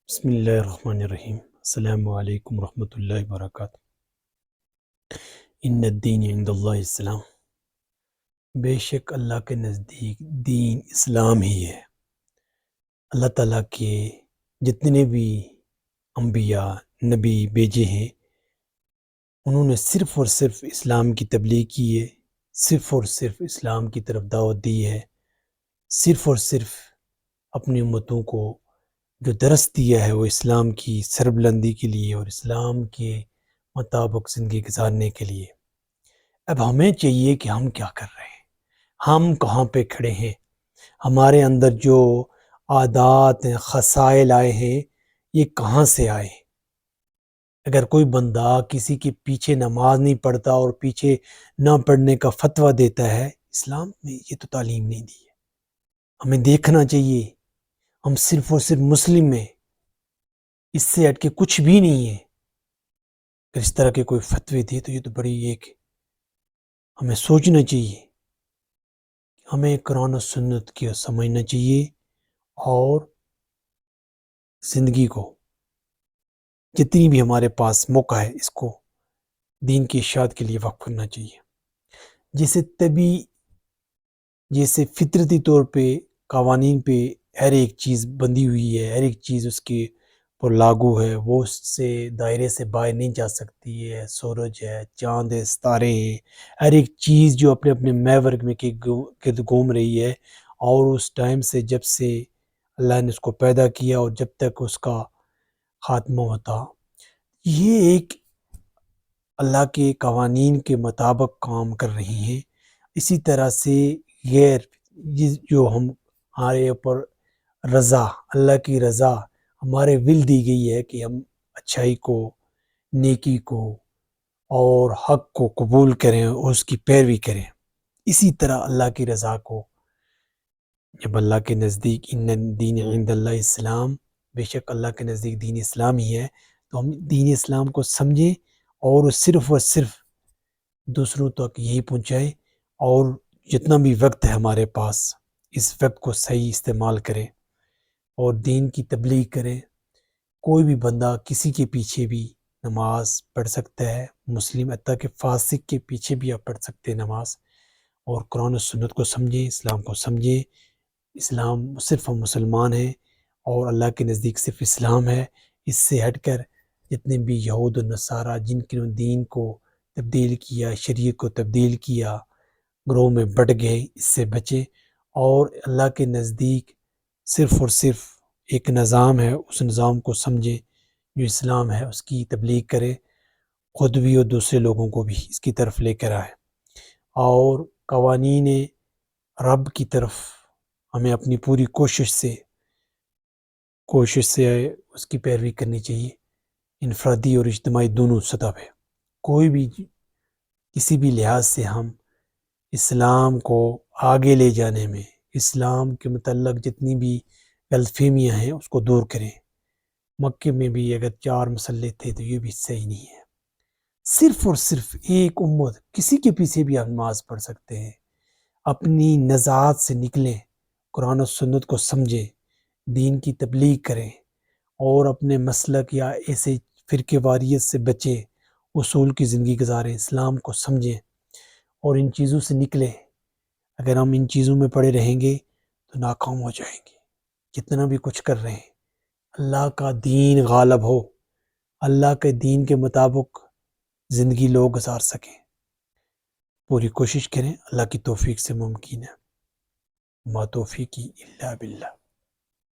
بسم اللہ الرحمن الرحیم۔ السلام علیکم ورحمۃ اللہ وبرکاتہ۔ ان الدین عند اللہ اسلام، بے شک اللہ کے نزدیک دین اسلام ہی ہے۔ اللہ تعالیٰ کے جتنے بھی انبیاء نبی بھیجے ہیں، انہوں نے صرف اور صرف اسلام کی تبلیغ کی ہے، صرف اور صرف اسلام کی طرف دعوت دی ہے، صرف اور صرف اپنی امتوں کو جو درس دیا ہے وہ اسلام کی سربلندی کے لیے اور اسلام کے مطابق زندگی گزارنے کے لیے۔ اب ہمیں چاہیے کہ ہم کیا کر رہے ہیں، ہم کہاں پہ کھڑے ہیں، ہمارے اندر جو عادات ہیں، خصائل آئے ہیں، یہ کہاں سے آئے ہیں۔ اگر کوئی بندہ کسی کے پیچھے نماز نہیں پڑھتا اور پیچھے نہ پڑھنے کا فتویٰ دیتا ہے، اسلام میں یہ تو تعلیم نہیں دی ہے۔ ہمیں دیکھنا چاہیے ہم صرف اور صرف مسلم میں، اس سے ہٹ کے کچھ بھی نہیں ہے۔ اگر اس طرح کے کوئی فتوے دے تو یہ تو بڑی ایک ہمیں سوچنا چاہیے، ہمیں قرآن و سنت کی سمجھنا چاہیے اور زندگی کو جتنی بھی ہمارے پاس موقع ہے اس کو دین کی اشاعت کے لیے وقف کرنا چاہیے۔ جیسے فطرتی طور پہ قوانین پہ ہر ایک چیز بندھی ہوئی ہے، ہر ایک چیز اس کے پر لاگو ہے، وہ اس سے دائرے سے باہر نہیں جا سکتی ہے۔ سورج ہے، چاند ہے، ستارے ہیں، ہر ایک چیز جو اپنے اپنے محور میں گرد گھوم رہی ہے، اور اس ٹائم سے جب سے اللہ نے اس کو پیدا کیا اور جب تک اس کا خاتمہ ہوتا، یہ ایک اللہ کے قوانین کے مطابق کام کر رہی ہیں۔ اسی طرح سے غیر جو ہمارے اوپر رضا، اللہ کی رضا ہمارے ول دی گئی ہے کہ ہم اچھائی کو، نیکی کو اور حق کو قبول کریں اور اس کی پیروی کریں۔ اسی طرح اللہ کی رضا کو جب اللہ کے نزدیک ان الدین عند اللہ اسلام، بے شک اللہ کے نزدیک دین اسلام ہی ہے، تو ہم دین اسلام کو سمجھیں اور صرف اور صرف دوسروں تک یہی پہنچائیں، اور جتنا بھی وقت ہے ہمارے پاس اس وقت کو صحیح استعمال کریں اور دین کی تبلیغ کریں۔ کوئی بھی بندہ کسی کے پیچھے بھی نماز پڑھ سکتا ہے، مسلم حتیٰ کہ فاسق کے پیچھے بھی آپ پڑھ سکتے ہیں نماز، اور قرآن و سنت کو سمجھیں، اسلام کو سمجھیں۔ اسلام صرف ہم مسلمان ہیں اور اللہ کے نزدیک صرف اسلام ہے۔ اس سے ہٹ کر جتنے بھی یہود و نصارہ جن کے دین کو تبدیل کیا، شریعت کو تبدیل کیا، گروہ میں بٹ گئے، اس سے بچیں، اور اللہ کے نزدیک صرف اور صرف ایک نظام ہے، اس نظام کو سمجھیں جو اسلام ہے، اس کی تبلیغ کرے، خود بھی اور دوسرے لوگوں کو بھی اس کی طرف لے کر آئے، اور قوانین رب کی طرف ہمیں اپنی پوری کوشش سے اس کی پیروی کرنی چاہیے، انفرادی اور اجتماعی دونوں سطح پہ۔ کوئی بھی کسی بھی لحاظ سے ہم اسلام کو آگے لے جانے میں، اسلام کے متعلق جتنی بھی غلط فہمیاں ہیں اس کو دور کریں۔ مکے میں بھی اگر 4 مسلے تھے تو یہ بھی صحیح نہیں ہے۔ صرف اور صرف ایک امت، کسی کے پیچھے بھی آپ نماز پڑھ سکتے ہیں، اپنی نزاعت سے نکلیں، قرآن و سنت کو سمجھیں، دین کی تبلیغ کریں، اور اپنے مسلک یا ایسے فرقے واریت سے بچیں، اصول کی زندگی گزاریں، اسلام کو سمجھیں اور ان چیزوں سے نکلیں۔ اگر ہم ان چیزوں میں پڑے رہیں گے تو ناکام ہو جائیں گے۔ جتنا بھی کچھ کر رہے ہیں، اللہ کا دین غالب ہو، اللہ کے دین کے مطابق زندگی لوگ گزار سکیں، پوری کوشش کریں۔ اللہ کی توفیق سے ممکن ہے، ما توفیقی الا باللہ۔